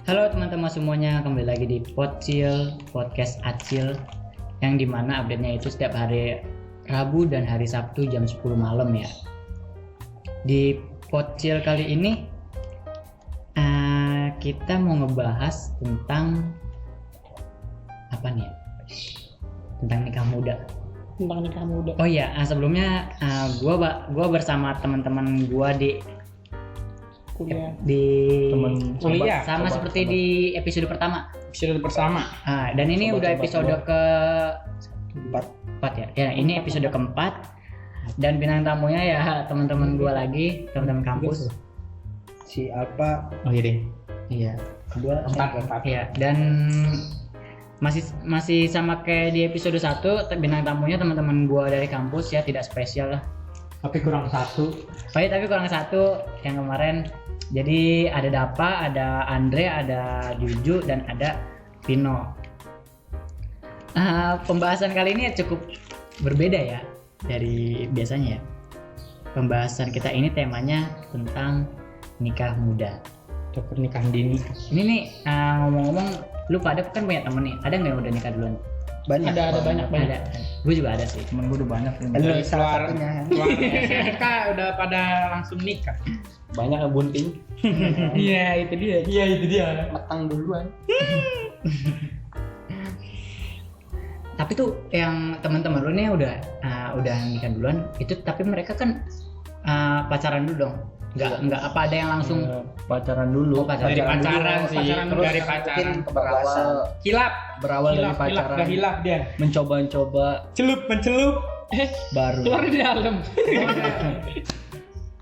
Halo teman-teman semuanya, kembali lagi di Podcil, Podcast Acil, yang dimana update-nya itu setiap hari Rabu dan hari Sabtu jam 10 malam ya. Di Podcil kali ini kita mau ngebahas tentang apa nih ya? Tentang nikah muda. Tentang nikah muda. Oh iya, sebelumnya gua bersama teman-teman gua di Kuliah. teman kuliah. sama seperti di episode pertama. Episode bersama. Dan ini udah episode Empat. keempat ya. Ya, ini episode keempat. Dan bintang tamunya ya teman-teman gua lagi, teman-teman kampus. Si Alpa. Oh iya deh. Iya. Kedua. Empat. Iya. Dan masih sama kayak di episode 1, bintang tamunya teman-teman gua dari kampus ya, tidak spesial lah. Tapi kurang satu. Oh iya, tapi kurang satu yang kemarin. Jadi ada Dapa, ada Andre, ada Juju, dan ada Vino. Pembahasan kali ini cukup berbeda ya dari biasanya ya. Pembahasan kita ini temanya tentang nikah muda. Atau pernikahan dini. Ini nih ngomong-ngomong, lu pada kan punya temen nih, ada nggak yang udah nikah duluan? Banyak. Ada banyak. Ada. Gue juga ada sih. Temen gue udah banyak. Dari Lu salah keluar satunya. SMK udah pada langsung nikah. Banyak bunting. Iya itu dia. Matang duluan. Tapi tuh yang teman-teman lu nih udah nikah duluan, itu tapi mereka kan pacaran dulu dong. Enggak apa ada yang langsung Pacaran dulu. Oh, pacaran. Dari pacaran dulu. sih. Terus Dari mungkin pacaran. kebablasan. Berawal dari pacaran. Udah hilaf dia. Mencoba Mencelup. baru. Keluar di dalam.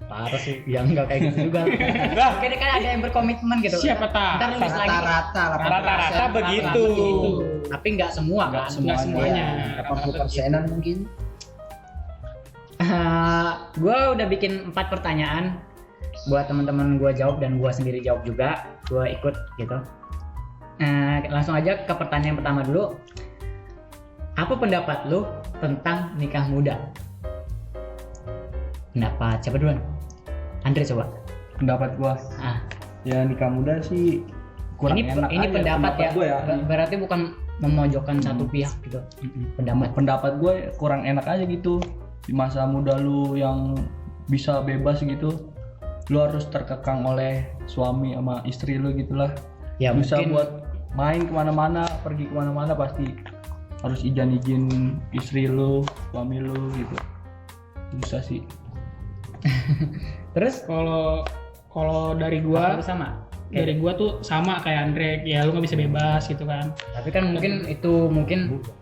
parah sih. Ya enggak kayak gitu juga. Mungkin kan ada yang berkomitmen gitu. Siapa tahu? Ntar nulis lagi. Rata-rata begitu. Tapi enggak semua kan. Nggak semuanya. 80%-an mungkin. Gue udah bikin 4 pertanyaan buat teman-teman gue jawab dan gue sendiri jawab juga. Gue ikut gitu. Langsung aja ke pertanyaan pertama dulu. Apa pendapat lu tentang nikah muda? Pendapat siapa duluan? Andre coba. Pendapat gua. Ya nikah muda sih kurang enak. Ini aja pendapat ya. gua ya. Berarti bukan memojokkan satu pihak gitu. Pendapat gue kurang enak aja gitu. Di masa muda lu yang bisa bebas gitu, lu harus terkekang oleh suami sama istri lu gitulah. Ya Bisa mungkin buat main kemana-mana, pergi kemana-mana pasti harus izin istri lu, suami lu gitu. Bisa sih. terus Kalau dari apa gua lu sama? dari gua tuh sama kayak Andre, ya lu nggak bisa bebas gitu kan. Tapi kan mungkin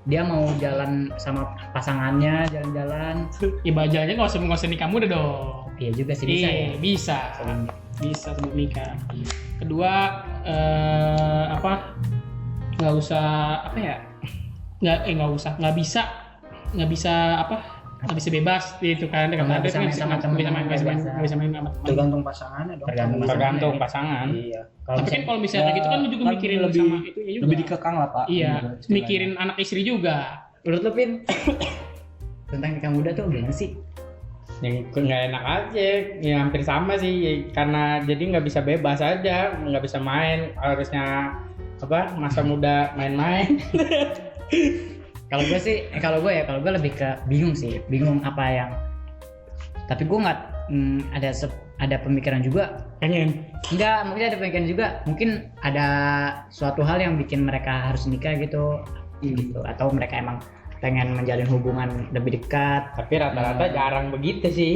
dia mau jalan sama pasangannya, jalan-jalan. Ya bajalnya nggak usah nikah muda dong. Iya juga sih bisa ya. Bisa sebelum nikah. Kedua nggak bisa bebas gitu kan. Nggak bisa main sama temen, nggak bisa main sama teman. Tergantung pasangannya dong. Tergantung pasangan. Iya. Tapi kan kalau misalnya gitu kan lu juga mikirin lebih, sama itunya juga. lebih dikekang lah Pak. Iya, Gitu, mikirin anak istri juga. Menurut lu Pin, tentang nikah muda tuh gimana sih? Yang nggak enak aja, ya hampir sama sih, karena jadi nggak bisa bebas aja, nggak bisa main, harusnya masa muda main-main. Kalau gue lebih ke bingung apa yang. Tapi gue nggak ada pemikiran juga. Pengen. Enggak, mungkin ada pemikiran juga. Mungkin ada suatu hal yang bikin mereka harus nikah gitu, atau mereka emang pengen menjalin hubungan lebih dekat. Tapi rata-rata jarang begitu sih.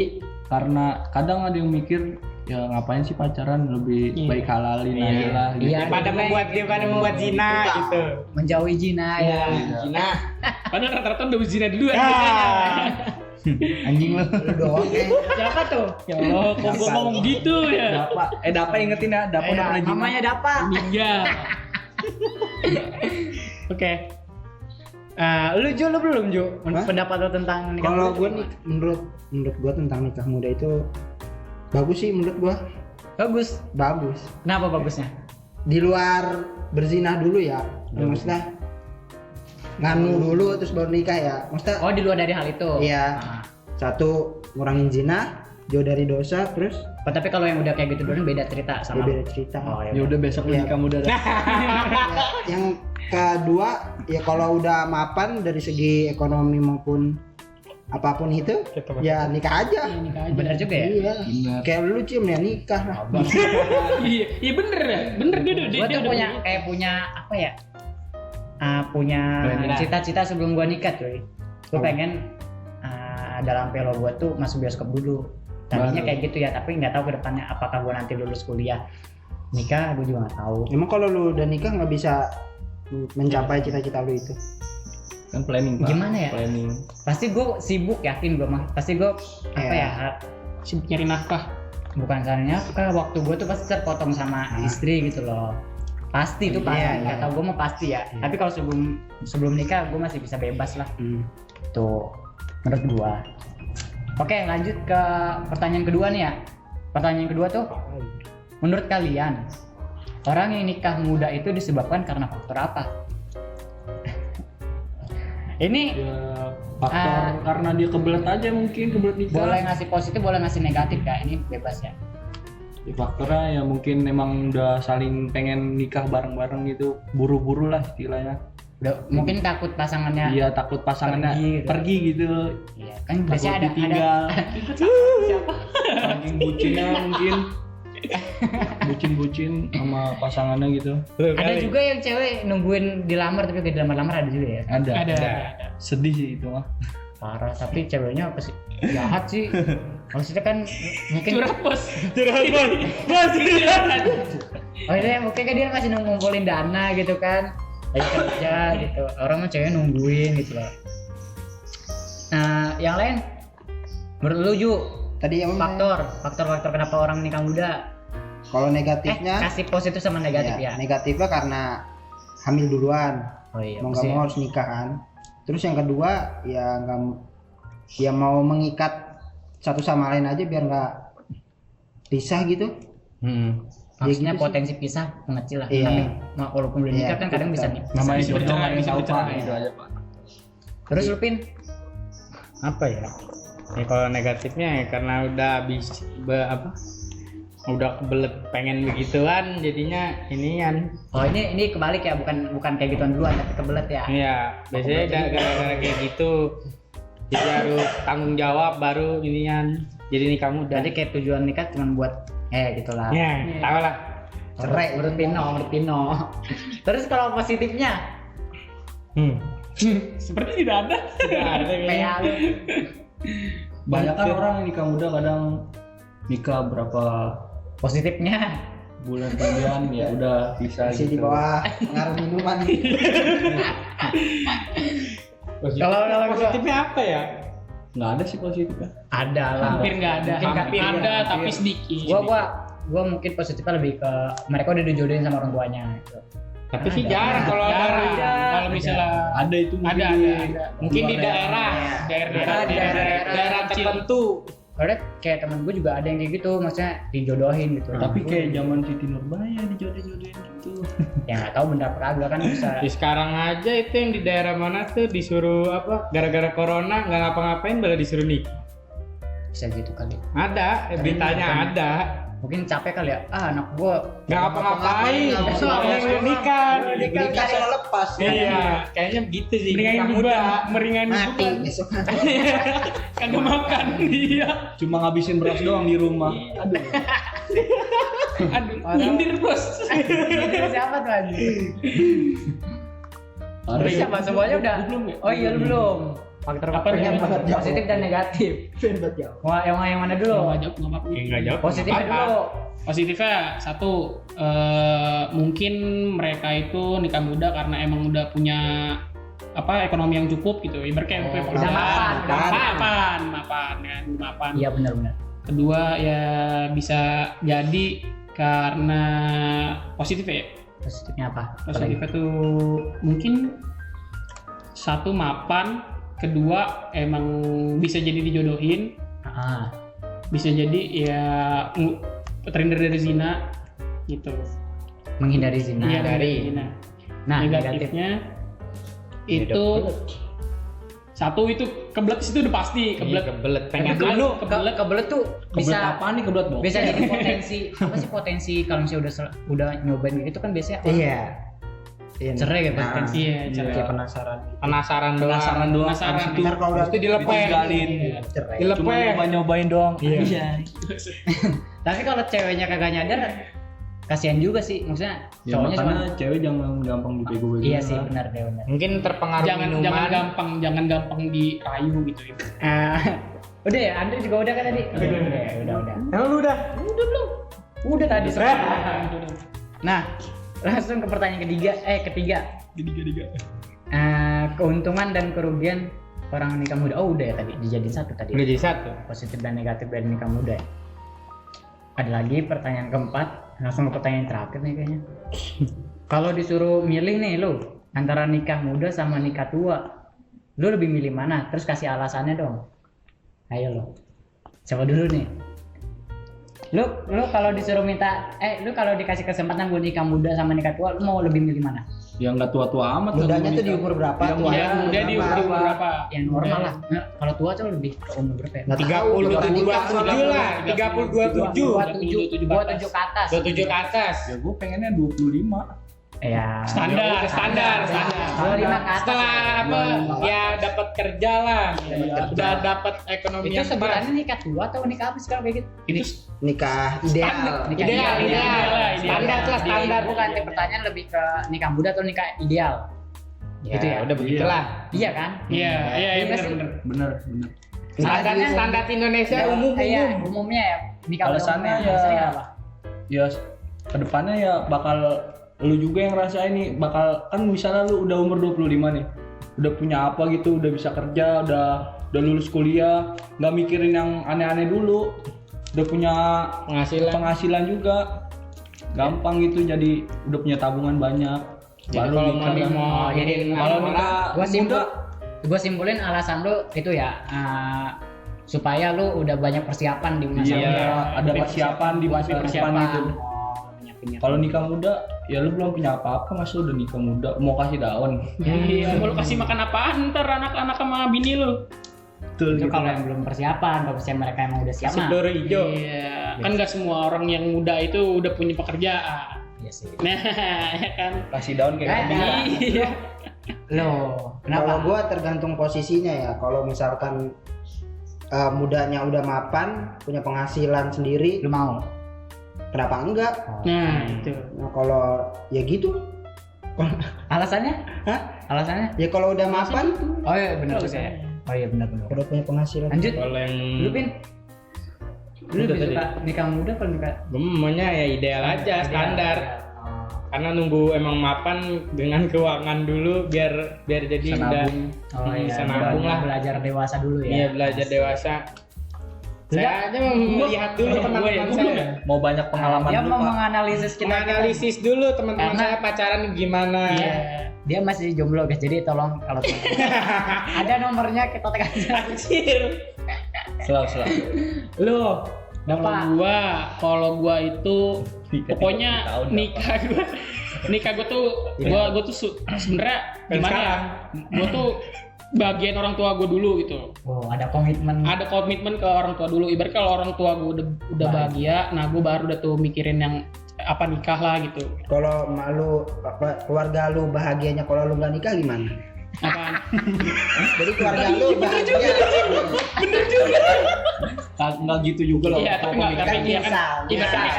Karena kadang ada yang mikir ya ngapain sih pacaran, lebih baik halalin aja lah gitu. Iya. Daripada membuat zina gitu. Menjauhi zina ya. Zina. Padahal rata-rata udah zina duluan. Anjing lu. doang Siapa tuh? Ya Allah, kok gua ngomong gitu ya? Dapa ingetin ya, Dapa udah pernah Namanya Dapa. Iya. Oke. Lu belum Ju? Hah? Pendapat lu tentang nikah Kalau muda? gue nih, menurut gue tentang nikah muda itu bagus sih menurut gue. Bagus. Kenapa bagusnya? Di luar berzinah dulu ya, maksudnya nganu dulu terus baru nikah ya, maksudnya. Oh, di luar dari hal itu. Iya. Satu ngurangin zina, jauh dari dosa, terus Oh, tapi kalau yang udah kayak gitu dulu beda cerita ya sama beda cerita. Oh, Ya udah besok lu Iya. nikah muda dah. Ya, yang kedua ya kalau udah mapan dari segi ekonomi maupun apapun itu, ya nikah aja. Iya, nikah aja. Bener juga ya. Iya. Bener. Kayak lu Cim ya nikah lah. Iya, iya bener ya. Bener dia udah Gue tuh punya apa ya? Punya Planning. cita-cita sebelum gua nikah cuy. Gue pengen dalam pelo gua tuh masuk bioskop dulu. Tadinya Baru. kayak gitu ya, tapi nggak tahu kedepannya apakah gua nanti lulus kuliah nikah, gue juga nggak tahu. Emang kalau lu udah nikah nggak bisa mencapai cita-cita lu itu? Kan planning, Pak. Gimana ya? Planning. Pasti gue sibuk, yakin gue mah. Pasti gue apa Iya. ya? sibuk nyari nafkah. Bukan caranya apa? Waktu gue tuh pasti terpotong sama istri gitu loh. Pasti itu pasti. Iya, Nggak iya. tahu gue mau pasti ya. Iya. Tapi kalau sebelum nikah gue masih bisa bebas lah. Tuh, menurut gua. Oke, lanjut ke pertanyaan kedua nih ya. Pertanyaan kedua tuh, menurut kalian orang yang nikah muda itu disebabkan karena faktor apa? Ini Ya faktor karena dia kebelet aja mungkin, kebelet nikah. boleh ngasih positif, boleh ngasih negatif ya. Ini bebas ya. Ya, faktornya ya mungkin emang udah saling pengen nikah bareng-bareng gitu, buru-buru lah istilahnya. Udah, mungkin takut pasangannya. Iya, takut pasangannya Pergi gitu. gitu. Iya, kan Takut biasanya ada ditinggal. siapa? Saking bucinnya mungkin. Bucin-bucin sama pasangannya gitu. Ada juga yang cewek nungguin dilamar tapi gak dilamar-lamar, ada juga ya. Ada. Ada. Sedih sih itu mah. Parah, tapi ceweknya apa sih? Jahat sih. Maksudnya kan mungkin Curhat bos. oh iya, mungkin kan dia masih ngumpulin dana gitu kan. Lagi kerja gitu. Orang mah cewek nungguin gitu loh. Nah, yang lain menurut lu Ju, Tadi yang faktor kenapa orang nikah muda? kalau negatifnya Kasih positif sama negatif ya. negatifnya karena hamil duluan. Oh iya, Mau nggak mau harus nikah kan. Terus yang kedua ya nggak, ya mau mengikat satu sama lain aja biar nggak pisah gitu. maksudnya gitu sih. potensi pisah mengecil lah. Iya. Tapi walaupun udah nikah Iya, kan kadang bisa betul. nih. Namanya bisa jodoh bercerai, nggak ada yang bisa tahu, Pak. bercerai. Gitu aja, Pak. Terus Lupin, Apa ya? Ya kalau negatifnya ya karena udah udah kebelet pengen begituan jadinya inian. oh ini kebalik ya, bukan kayak gituan duluan tapi kebelet ya. Iya, biasanya gara-gara kayak gitu. Jadi harus tanggung jawab baru inian. Jadi nikah muda. Jadi kayak tujuan nikah cuma buat gitulah. Ya, tahu lah. Cerai menurut Pino. Terus kalau positifnya, Seperti tidak ada. PA lu. Banyak kan orang yang nikah muda kadang nikah berapa Positifnya, bulan kemudian ya udah bisa Masih di gitu. bawah pengaruh minuman. kalau Positifnya apa ya? Nggak ada sih positifnya. ada lah. Hampir nggak ada. Mungkin Hampir hampir, ada hampir. tapi sedikit. Gua mungkin positifnya lebih ke mereka udah dijodohin sama orang tuanya gitu. Tapi sih jarang kalau Jarang. ada. Kalau misalnya Ada itu ada. Mungkin di daerah Daerah kecil. tertentu. Karena kayak temen gue juga ada yang kayak gitu, maksudnya dijodohin gitu. Tapi kayak zaman Siti Nurbaya dijodoh-jodohin gitu. Ya nggak tahu bener apa kagak kan bisa. Di sekarang aja itu yang di daerah mana tuh disuruh apa? Gara-gara corona nggak ngapa-ngapain malah disuruh nikah. Bisa gitu kali. Ada, beritanya ada. Mungkin capek kali ya. Anak gua Nggak ngapa-ngapain, Nggak soalnya nikah. Nikah soal lepas. Iya, kayaknya begitu sih. Meringan Nikah beban, meringan Mati beban. besok. Kagak makan dia. Cuma ngabisin beras doang di rumah. Aduh. Aduh, nyindir bos. Itu siapa tuh anjing? Ada Terus siapa semuanya udah? Belum ya? Oh iya lu belum. Faktor-faktor Apa yang yang positif dan negatif. Hebat jauh. Wah, yang mana dulu? Nggak jawab, nggak apa-apa. Nggak jawab. Positifnya Apa-apa. dulu. Positifnya satu, mungkin mereka itu nikah muda karena emang udah punya ekonomi yang cukup gitu. Ibaratnya Oh, punya udah pekerjaan. mapan. Mapan. Iya benar-benar. Kedua ya bisa jadi karena positif ya. Positifnya apa? Positifnya tuh mungkin satu mapan, kedua emang bisa jadi dijodohin, Ah, bisa jadi ya terhindar dari zina gitu. menghindari zina. Iya, dari zina. Nah, negatif. Negatifnya itu Satu itu kebelet situ udah pasti kebelet. Kebelet pengen Kebelet. dulu. Kebelet tuh Kebelet bisa apa nih kebelet mau? bisa jadi potensi apa sih potensi kalau misalnya udah nyobain gitu kan biasanya orang Iya. Iya. cerai kayak Nah, potensi. Iya, Iya. kayak penasaran. Penasaran Penasaran doang. Penasaran. Habis itu Ntar kalau udah Terus itu dilepeh. ditinggalin. cerai. Cuma Dilepeh. nyobain doang. Iya. Tapi kalau ceweknya kagak nyadar kasihan juga sih maksudnya Ya cowoknya makanya cuma cewek jangan gampang dibego-bego. iya sih benar deh benar. Mungkin terpengaruh Jangan minuman. jangan gampang dirayu gitu ya. Udah ya, Andre juga udah kan tadi? Udah. Emang lu udah? Udah tadi Nah, langsung ke pertanyaan ketiga. Ketiga. Keuntungan dan kerugian orang nikah muda. Oh, udah ya tadi dijadiin satu tadi. Udah jadi satu. Positif dan negatif dari nikah muda. Ya? Ada lagi pertanyaan keempat, langsung ke pertanyaan terakhir nih kayaknya. Kalau disuruh milih nih lu antara nikah muda sama nikah tua, lu lebih milih mana? Terus kasih alasannya dong. Ayo lo. Siapa dulu nih? Lu kalau disuruh lu kalau dikasih kesempatan buat nikah muda sama nikah tua, lu mau lebih milih mana? Ya nggak tua-tua amat. Mudanya kalau tuh di nikah. umur berapa? Yang Tua Iya, muda di umur berapa? Yang normal lah. Nah, kalau tua tuh lebih ke umur berapa ya? Nggak tahu, 30-27 lah. 30-27. 27 ke atas. 27 ke atas. Ya gue pengennya 25. Ya. Standar. 25 ke atas. Setelah apa? Ya dapat kerja lah. Udah dapat ekonomi Itu yang pas. sebenarnya nikah tua atau nikah apa sih kalau kayak gitu? Itu Nikah ideal. Nikah Ideal. Standar lah, standar. Bukan pertanyaan lebih ke nikah muda atau nikah ideal. Ya, Gitu ya? udah begitulah. Iya kan? iya Iya sih. benar. Bener. Standarnya standar Indonesia umum. Iya, umumnya ya nikah muda. Alasannya umumnya. ya- Alasannya apa? Ya kedepannya ya bakal lu juga yang rasain nih, bakal kan misalnya lu udah umur 25 nih, udah punya apa gitu, udah bisa kerja, udah lulus kuliah, nggak mikirin yang aneh-aneh dulu, udah punya penghasilan juga, gampang gitu, jadi udah punya tabungan banyak. Jadi kalau mau jadi kalau nikah gua simpulin alasan lu itu ya supaya lu udah banyak persiapan di masa Iya, muda. ada persiapan di masa depan Persiapan. gitu. Kalau nikah muda, ya lu belum punya apa-apa, masa udah nikah muda, mau kasih daun. Iya, mau lu kasih makan apaan ntar anak-anak sama bini lu? Betul Itu gitu. kalau yang belum persiapan, kalau misalnya mereka emang udah siap Kasih mah. peluru hijau. Iya, kan nggak semua orang yang muda itu udah punya pekerjaan. Iya sih. Nah, ya kan. Kasih daun kayak Kayak gini. Iya. Loh, Kalau kenapa? gua tergantung posisinya ya. Kalau misalkan mudanya udah mapan, punya penghasilan sendiri, Lu mau? kenapa enggak? Nah, itu. Nah, kalau ya gitu. Alasannya? Hah? Alasannya? Ya kalau udah mapan, Oh iya benar Terus juga. ya. Oh iya benar. udah punya penghasilan. Lanjut. Kalau yang Lu Pin? Lu Udah lebih tadi. suka nikah muda apa nikah? gue maunya ya ideal aja, standar. Oh. Karena nunggu emang mapan dengan keuangan dulu biar jadi Bisa udah nabung. Oh iya, bisa nabung lah. belajar dewasa dulu ya. Iya belajar dewasa. Saya aja mau melihat dulu teman-teman saya. Mau banyak pengalaman Dia dulu, mau Pak. menganalisis kita. Menganalisis dulu teman-teman Karena- saya pacaran gimana. Iya. Dia masih jomblo guys, jadi tolong kalau ada nomornya kita tekan aja. Kecil. Selalu. Loh, Kalau gua itu Nikah pokoknya 30 tahun nikah gua tuh sebenarnya gimana ya? Gua tuh bagian orang tua gua dulu gitu. Oh, ada komitmen. Ada komitmen ke orang tua dulu. Ibarat kalau orang tua gua udah bahagia, nah gua baru udah tuh mikirin yang apa nikah lah gitu. Kalau malu keluarga lu bahagianya kalau lu nggak nikah gimana? Apaan? Jadi keluarga lu bahagia. Nggak gitu juga loh. Iya, tapi nggak kan iya kan. misalnya.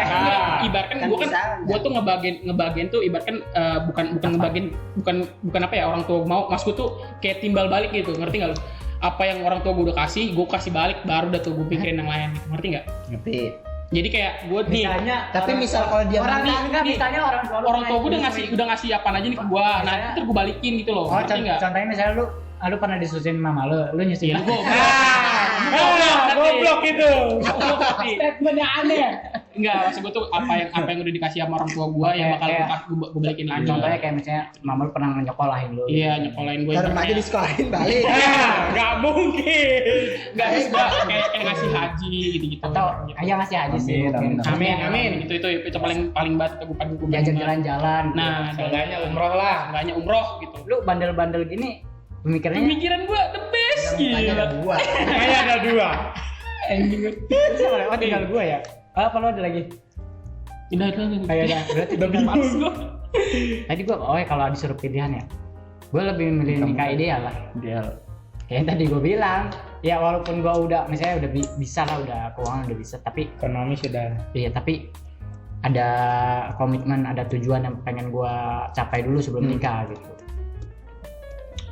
Ibaratkan Kan gua kan misalnya. gua tuh ngebagian tuh ibaratkan bukan ngebagian bukan apa ya orang tua mau, maksudku tuh kayak timbal balik gitu, ngerti nggak lu? Apa yang orang tua gua udah kasih, gua kasih balik, baru udah tuh gua pikirin yang lain, gitu. Ngerti nggak? Ngerti. Jadi kayak gua nih Tapi misal kalau dia orang nih, enggak nih, misalnya orang tua lu orang tua gua udah disuruhin. ngasih apaan aja nih ke gua, nah Misalnya- ntar gua balikin gitu loh, Oh, ngerti nggak? contohnya misalnya lu pernah disusuin mama lu nyusuin. Iya, lu gua. Goblok itu. Statementnya aneh. Enggak, maksud gua tuh apa yang udah dikasih sama orang tua gua yang bakal gua balikin lagi. Contohnya kayak misalnya mama lu pernah nyekolahin lu. Iya, nyekolahin gua. Ntar aja ibaratnya. di sekolahin balik. Nggak mungkin. Enggak terus gua kayak ngasih haji gitu-gitu. Atau ayah ngasih aja sih. Amin, mungkin. Amin. Itu paling banget gua paling Diajak banget. jalan-jalan. Nah, Seenggaknya umroh lah. enggaknya umroh gitu. Lu bandel-bandel gini pemikirannya Pemikiran gua the best Tanya ada dua. Kayak ada 2. Anjing. Terus apa? Oh tinggal gue ya. Apa lo ada lagi? Udah. Kayak ada. Berarti Udah bingung gua. Tadi gue kalau disuruh pilihan ya, gue lebih milih nikah ideal lah. Ideal. Kayak yang tadi gue bilang, ya walaupun gue udah misalnya udah bisa lah, udah keuangan udah bisa, tapi Ekonomi sudah. iya tapi ada komitmen, ada tujuan yang pengen gue capai dulu sebelum nikah gitu.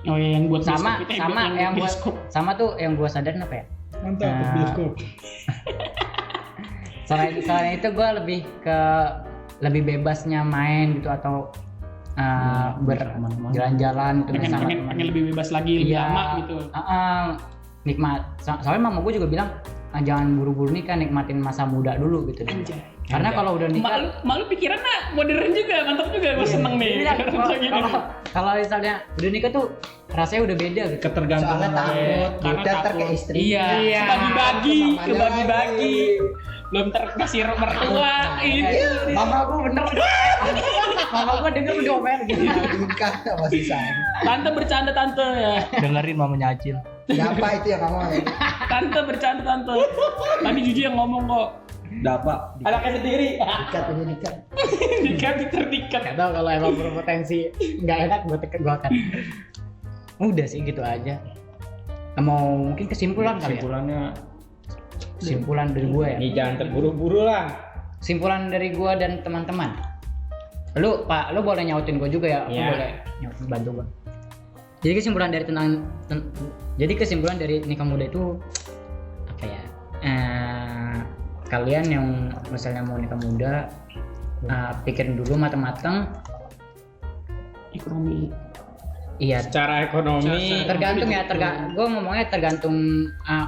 Oh iya, yang buat Sama bioskop itu, sama yang buat bioskop. sama tuh yang gue sadarin apa ya? Mantap Nah. bioskop. Selain itu gue lebih bebasnya main gitu atau berjalan-jalan gitu pengen, bersama pengen, teman. pengen lebih bebas lagi, lebih Iya, lama gitu. Nikmat. Soalnya mama gue juga bilang jangan buru-buru nikah, nikmatin masa muda dulu gitu. Anjay. Karena kalau udah nikah, Malu pikirannya modern juga, mantap juga, gue seneng nih. iya, kalau misalnya udah nikah tuh rasanya udah beda gitu. Ketergantungan. Soalnya takut Karena duitnya ntar ke takut. istri. Iya, kebagi-bagi, Mamanya kebagi-bagi. Belum terkasih mertua, itu. Mama gue bener. Mama gue denger udah omen gitu. Nikah masih sayang. Tante bercanda tante ya. Dengerin mamanya Acil. Siapa itu yang ngomong? Tante bercanda tante. Tadi Juju yang ngomong kok. Dapat. Anaknya sendiri. Dikat ini dikat. Dikat. Gak tau kalau emang berpotensi nggak enak gue akan. Udah sih gitu aja. Mau mungkin kesimpulan kali ya? Kesimpulan dari gue ya. Ini jangan terburu-buru lah. Kesimpulan dari gue dan teman-teman. Lu boleh nyautin gue juga ya. Lu Iya. boleh nyautin bantu gue. Jadi kesimpulan dari nikah muda itu apa ya? Kalian yang misalnya mau nikah muda, pikirin dulu matang-matang. Ekonomi. Iya. Secara ekonomi. Tergantung ya, gue ngomongnya tergantung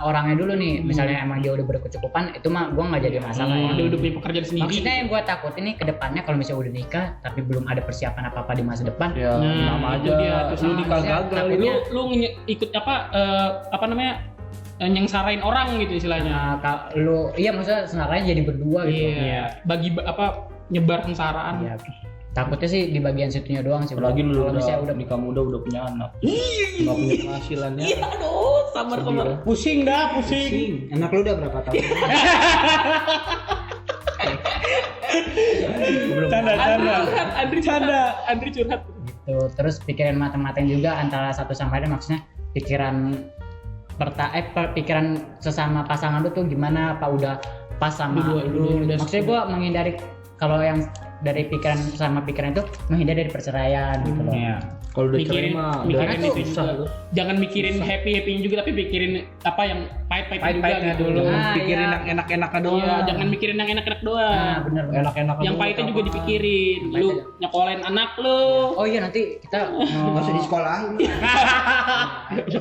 orangnya dulu nih. Misalnya emang dia udah berkecukupan, itu mah gue nggak jadi masalah ya. Dia udah punya pekerjaan sendiri. Maksudnya yang gue takut ini ke depannya kalau misalnya udah nikah tapi belum ada persiapan apa-apa di masa depan. Ya, Nah, sama itu aja. dia. Terus lu nikah Maksudnya gagal. takutnya lu ikut apa namanya? Nyengsarain orang gitu istilahnya. iya maksudnya senaranya jadi berdua gitu. Iya. Bagi nyebar kengsaraan. Iya. Takutnya sih di bagian situnya doang sih. Apalagi lu kalau misalnya udah nikah muda udah punya anak. Nggak punya penghasilannya. Iya, aduh, sabar. Pusing dah, pusing. Anak lu udah berapa tahun? Andri curhat. gitu. Terus pikirin matang-matang juga antara satu sama lain, maksudnya pikiran pikiran sesama pasangan lu tuh gimana, apa udah pas sama lu. Dua-duanya udah Maksudnya gua menghindari kalau yang dari pikiran sama pikiran itu menghindari dari perceraian gitu loh. Iya. Kalau udah cerai Mikirin mah itu susah juga. tuh. Jangan mikirin happy juga, tapi pikirin apa yang pahit-pahitnya juga Pahit-pahitnya gitu. dulu. Pikirin iya. yang enak-enaknya doang. Iya, jangan mikirin yang enak-enak doang. Nah, bener. Enak-enak Yang doang pahitnya apa? juga dipikirin. Lu nyekolahin anak lu. Oh iya nanti kita Nggak usah di sekolahin.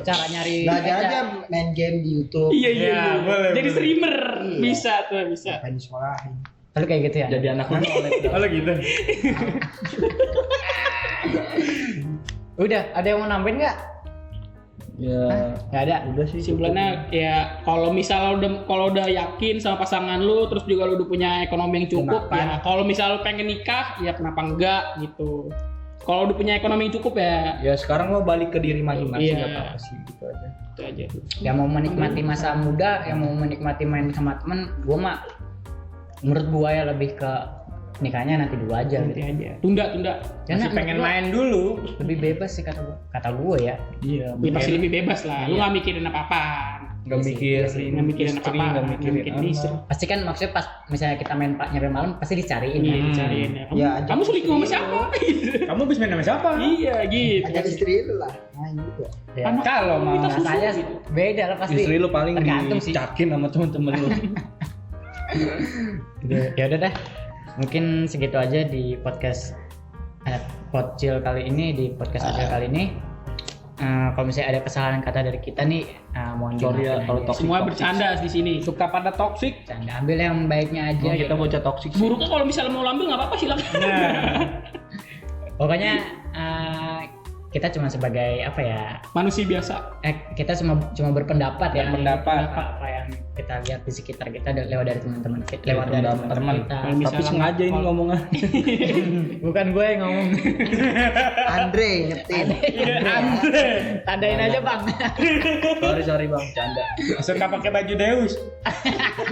cara nyari Belajar aja main game di YouTube. Iya. boleh, Jadi boleh. streamer. Iya. Bisa tuh, bisa. Ngapain di sekolahin? Lalu kayak gitu ya. Jadi anak lu oleh. Kalau gitu. Udah, ada yang mau nambahin nggak? Ya, Nggak ada. udah sih. Kesimpulannya ya kalau misalnya udah yakin sama pasangan lu, terus juga lu udah punya ekonomi yang cukup, ya kalau misalnya lu pengen nikah ya kenapa enggak gitu. Kalau udah punya ekonomi yang cukup ya Ya sekarang lo balik ke diri masing-masing, Iya. nggak apa-apa sih gitu aja. itu aja. Yang mau menikmati masa muda, yang mau menikmati main sama temen, gua mah menurut gua ya lebih ke nikahnya nanti dulu aja Nanti gitu. aja. Tunda. Karena Masih pengen menurut main dulu. gua lebih bebas sih kata gua ya. Iya. Ya pasti lebih bebas lah. Lu nggak mikirin apa-apa. Nggak mikirin Nggak mikirin istri, apa-apa. nggak mikirin istri. anak. Pasti kan maksudnya pas misalnya kita main nyampe malam pasti dicariin Iya, kan. dicariin ya. Ya, Kamu ajak selingkuh sama istri siapa? lu. Gitu. Kamu habis main sama siapa? Iya, gitu. Ajak istri lu lah. Main juga. Ya. Anak Kalau lu mau minta susu Rasanya gitu. beda lah pasti. Istri lu paling tergantung sih. dicakin sama temen-temen lu. Ya udah deh. Mungkin segitu aja di podcast Podcil kali ini, di podcast Podcil kali ini. Kalau misalnya ada kesalahan kata dari kita nih, mohon Sorry ya dimaafin kalau aja. toxic. Semua bercanda di sini. Suka pada toksik. Canda, ambil yang baiknya aja. Kita gitu. bocah toksik sih. Buruknya kalau misalnya mau lambil nggak apa-apa silakan. Pokoknya kita cuma sebagai apa ya? Manusia biasa. Kita cuma berpendapat ya. Berpendapat. Apa ya? yang kita lihat di sekitar kita lewat dari teman-teman kita, lewat dari teman-teman kita. Kalau bisa Tapi sengaja ini ngomongnya. Bukan gue yang ngomong. Andre ngetin. Tandain aja bang. Sorry bang, canda. Suka pakai baju Deus.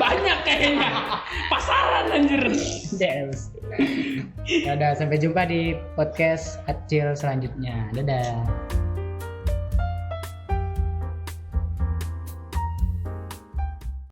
Banyak kayaknya. Pasaran anjir. Yes. Ya udah, sampai jumpa di podcast Acil selanjutnya. Dadah.